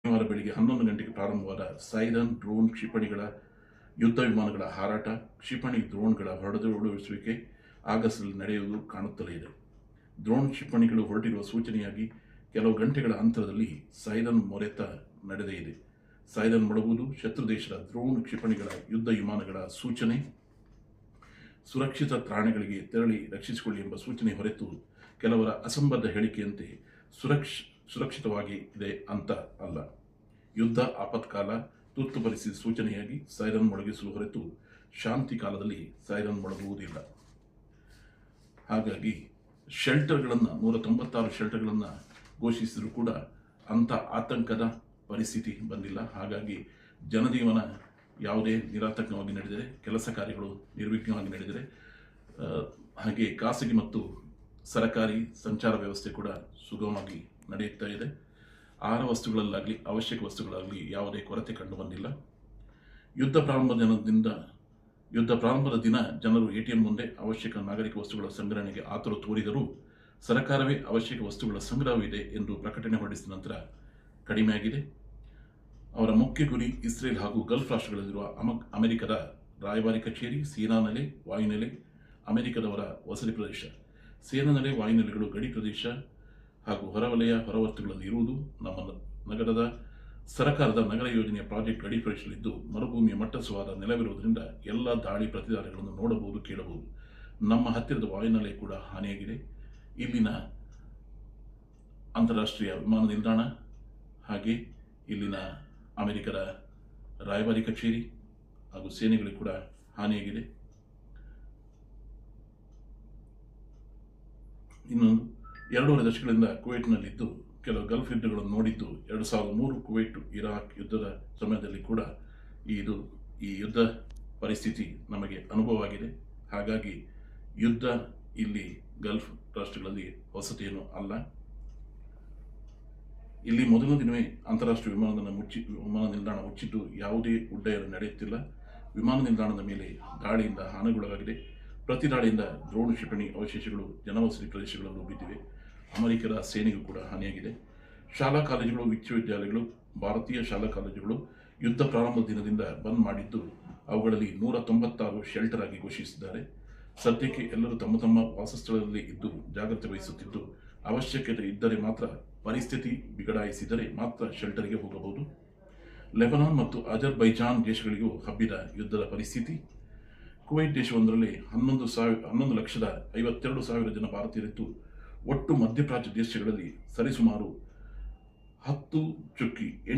ಶನಿವಾರ ಬೆಳಿಗ್ಗೆ 11 ಗಂಟೆಗೆ ಪ್ರಾರಂಭವಾದ ಸೈರನ್ ಡ್ರೋನ್ ಕ್ಷಿಪಣಿಗಳ ಯುದ್ಧ ವಿಮಾನಗಳ ಹಾರಾಟ, ಕ್ಷಿಪಣಿ ಡ್ರೋನ್ಗಳ ಹೊಡೆದುರುಳಿಸುವಿಕೆ ಆಗಸ್ಟ್ನಲ್ಲಿ ನಡೆಯುವುದು ಕಾಣುತ್ತಲೇ ಇದೆ. ಡ್ರೋನ್ ಕ್ಷಿಪಣಿಗಳು ಹೊರಟಿರುವ ಸೂಚನೆಯಾಗಿ ಕೆಲವು ಗಂಟೆಗಳ ಅಂತರದಲ್ಲಿ ಸೈರನ್ ಮೊರೆತ ನಡೆದೇ ಇದೆ. ಸೈರನ್ ಮೊಳಗುವುದು ಶತ್ರು ದೇಶದ ಡ್ರೋನ್ ಕ್ಷಿಪಣಿಗಳ ಯುದ್ಧ ವಿಮಾನಗಳ ಸೂಚನೆ. ಸುರಕ್ಷಿತ ತಾಣಗಳಿಗೆ ತೆರಳಿ ರಕ್ಷಿಸಿಕೊಳ್ಳಿ ಎಂಬ ಸೂಚನೆ ಹೊರತು ಕೆಲವರ ಅಸಂಬದ್ಧ ಹೇಳಿಕೆಯಂತೆ ಸುರಕ್ಷಿತವಾಗಿ ಇದೆ ಅಂತ ಅಲ್ಲ. ಯುದ್ಧ ಆಪತ್ಕಾಲ ತುರ್ತು ಪರಿಸ್ಥಿತಿ ಸೂಚನೆಯಾಗಿ ಸೈರನ್ ಮೊಳಗಿಸುವ ಹೊರತು ಶಾಂತಿ ಕಾಲದಲ್ಲಿ ಸೈರನ್ ಮೊಳಗುವುದಿಲ್ಲ. ಹಾಗಾಗಿ ಶೆಲ್ಟರ್ಗಳನ್ನು 196 ಶೆಲ್ಟರ್ಗಳನ್ನು ಘೋಷಿಸಿದರೂ ಕೂಡ ಅಂಥ ಆತಂಕದ ಪರಿಸ್ಥಿತಿ ಬಂದಿಲ್ಲ. ಹಾಗಾಗಿ ಜನಜೀವನ ಯಾವುದೇ ನಿರಾತಂಕವಾಗಿ ನಡೆದಿದೆ, ಕೆಲಸ ಕಾರ್ಯಗಳು ನಿರ್ವಿಘ್ನವಾಗಿ ನಡೆದಿದೆ. ಹಾಗೆ ಖಾಸಗಿ ಮತ್ತು ಸರಕಾರಿ ಸಂಚಾರ ವ್ಯವಸ್ಥೆ ಕೂಡ ಸುಗಮವಾಗಿ ನಡೆಯುತ್ತಾ ಇದೆ. ಆಹಾರ ವಸ್ತುಗಳಲ್ಲಾಗಲಿ ಅವಶ್ಯಕ ವಸ್ತುಗಳಾಗಲಿ ಯಾವುದೇ ಕೊರತೆ ಕಂಡು ಬಂದಿಲ್ಲ. ಯುದ್ಧ ಪ್ರಾರಂಭದ ದಿನ ಜನರು ATM ಮುಂದೆ ಅವಶ್ಯಕ ನಾಗರಿಕ ವಸ್ತುಗಳ ಸಂಗ್ರಹಣೆಗೆ ಆತುರ ತೋರಿದರೂ ಸರ್ಕಾರವೇ ಅವಶ್ಯಕ ವಸ್ತುಗಳ ಸಂಗ್ರಹವಿದೆ ಎಂದು ಪ್ರಕಟಣೆ ಹೊರಡಿಸಿದ ನಂತರ ಕಡಿಮೆಯಾಗಿದೆ. ಅವರ ಮುಖ್ಯ ಗುರಿ ಇಸ್ರೇಲ್ ಹಾಗೂ ಗಲ್ಫ್ ರಾಷ್ಟ್ರಗಳಲ್ಲಿರುವ ಅಮೆರಿಕದ ರಾಯಭಾರಿ ಕಚೇರಿ, ಸೇನಾನೆಲೆ, ವಾಯುನೆಲೆ, ಅಮೆರಿಕದವರ ವಸತಿ ಪ್ರದೇಶ, ಸೇನಾನೆಲೆ, ವಾಯುನೆಲೆಗಳು ಗಡಿ ಪ್ರದೇಶ ಹಾಗೂ ಹೊರವಲಯ ಹೊರವರ್ತುಗಳಲ್ಲಿ ಇರುವುದು. ನಮ್ಮ ನಗರದ ಸರ್ಕಾರದ ನಗರ ಯೋಜನೆಯ ಪ್ರಾಜೆಕ್ಟ್ ಗಡಿ ಪ್ರದೇಶದಲ್ಲಿದ್ದು ಮರುಭೂಮಿಯ ಮಟ್ಟಸವಾದ ನೆಲವಿರುವುದರಿಂದ ಎಲ್ಲ ದಾಳಿ ಪ್ರತಿದಾಳಿಗಳನ್ನು ನೋಡಬಹುದು, ಕೇಳಬಹುದು. ನಮ್ಮ ಹತ್ತಿರದ ವಾಯುನೆಲೆ ಕೂಡ ಹಾನಿಯಾಗಿದೆ. ಇಲ್ಲಿನ ಅಂತಾರಾಷ್ಟ್ರೀಯ ವಿಮಾನ ನಿಲ್ದಾಣ ಹಾಗೆ ಇಲ್ಲಿನ ಅಮೆರಿಕದ ರಾಯಭಾರಿ ಕಚೇರಿ ಹಾಗೂ ಸೇನೆಗಳಿಗೆ ಕೂಡ ಹಾನಿಯಾಗಿದೆ. ಇನ್ನೊಂದು 2.5 ದಶಕಗಳಿಂದ ಕುವೈಟ್ನಲ್ಲಿದ್ದು ಕೆಲವು ಗಲ್ಫ್ ಯುದ್ಧಗಳನ್ನು ನೋಡಿದ್ದು. 2003 ಕುವೈಟ್ ಇರಾಕ್ ಯುದ್ಧದ ಸಮಯದಲ್ಲಿ ಕೂಡ ಈ ಯುದ್ಧ ಪರಿಸ್ಥಿತಿ ನಮಗೆ ಅನುಭವವಾಗಿದೆ. ಹಾಗಾಗಿ ಯುದ್ಧ ಇಲ್ಲಿ ಗಲ್ಫ್ ರಾಷ್ಟ್ರಗಳಲ್ಲಿ ಹೊಸತೇನೂ ಅಲ್ಲ. ಇಲ್ಲಿ ಮೊದಲ ದಿನವೇ ಅಂತಾರಾಷ್ಟ್ರೀಯ ವಿಮಾನ ನಿಲ್ದಾಣ ಮುಚ್ಚಿದ್ದು ಯಾವುದೇ ಉಡ್ಡಯನ ನಡೆಯುತ್ತಿಲ್ಲ. ವಿಮಾನ ನಿಲ್ದಾಣದ ಮೇಲೆ ದಾಳಿಯಿಂದ ಹಾನಿಗೊಳಗಾಗಿದೆ. ಪ್ರತಿ ದಾಳಿಯಿಂದ ಡ್ರೋನ್ ಕ್ಷಿಪಣಿ ಅವಶೇಷಗಳು ಜನವಸತಿ ಪ್ರದೇಶಗಳಲ್ಲೂ ಬಿದ್ದಿವೆ. ಅಮೆರಿಕದ ಸೇನೆಗೂ ಕೂಡ ಹಾನಿಯಾಗಿದೆ. ಶಾಲಾ ಕಾಲೇಜುಗಳು, ವಿಶ್ವವಿದ್ಯಾಲಯಗಳು, ಭಾರತೀಯ ಶಾಲಾ ಕಾಲೇಜುಗಳು ಯುದ್ಧ ಪ್ರಾರಂಭದ ದಿನದಿಂದ ಬಂದ್ ಮಾಡಿದ್ದು ಅವುಗಳಲ್ಲಿ 196 ಶೆಲ್ಟರ್ ಆಗಿ ಘೋಷಿಸಿದ್ದಾರೆ. ಸದ್ಯಕ್ಕೆ ಎಲ್ಲರೂ ತಮ್ಮ ತಮ್ಮ ವಾಸಸ್ಥಳದಲ್ಲಿ ಇದ್ದು ಜಾಗ್ರತೆ ವಹಿಸುತ್ತಿದ್ದು, ಅವಶ್ಯಕತೆ ಇದ್ದರೆ ಮಾತ್ರ, ಪರಿಸ್ಥಿತಿ ಬಿಗಡಾಯಿಸಿದರೆ ಮಾತ್ರ ಶೆಲ್ಟರ್ಗೆ ಹೋಗಬಹುದು. ಲೆಬನಾನ್ ಮತ್ತು ಅಜರ್ಬೈಜಾನ್ ದೇಶಗಳಿಗೂ ಹಬ್ಬಿದ ಯುದ್ಧದ ಪರಿಸ್ಥಿತಿ. ಕುವೈಟ್ ದೇಶವೊಂದರಲ್ಲಿ 11,52,000 ಜನ ಭಾರತೀಯರಿದ್ದು ಒಟ್ಟು ಮಧ್ಯಪ್ರಾಚ್ಯ ದೇಶಗಳಲ್ಲಿ ಸರಿಸುಮಾರು 10.8